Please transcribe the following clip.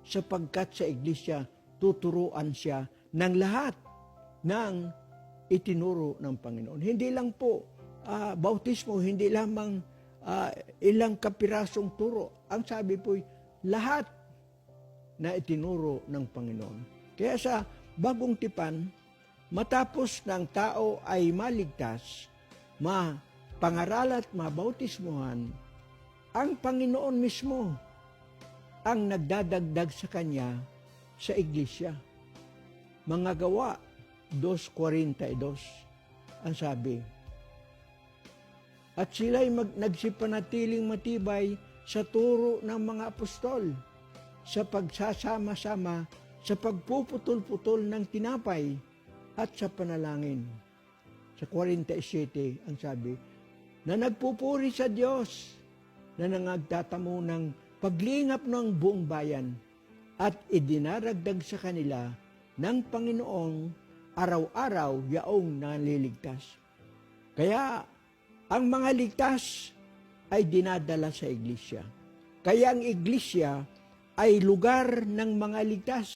sapagkat sa iglesia tuturuan siya ng lahat ng itinuro ng Panginoon. Hindi lang po bautismo, hindi lamang ilang kapirasong turo. Ang sabi po, lahat na itinuro ng Panginoon. Kaya sa Bagong Tipan, matapos ng tao ay maligtas, mapangaral at mabautismuhan, ang Panginoon mismo ang nagdadagdag sa kanya sa iglesia. Mga Gawa 2:42 ang sabi. At sila'y nagsipanatiling matibay sa turo ng mga apostol, sa pagsasama-sama, sa pagpuputol-putol ng tinapay, at sa panalangin. Sa 47 ang sabi, na nagpupuri sa Diyos, na nangagtatamo ng paglingap ng buong bayan, at idinaragdag sa kanila ng Panginoong araw-araw yaong naliligtas. Kaya ang mga ligtas ay dinadala sa iglesia. Kaya ang iglesia ay lugar ng mga ligtas.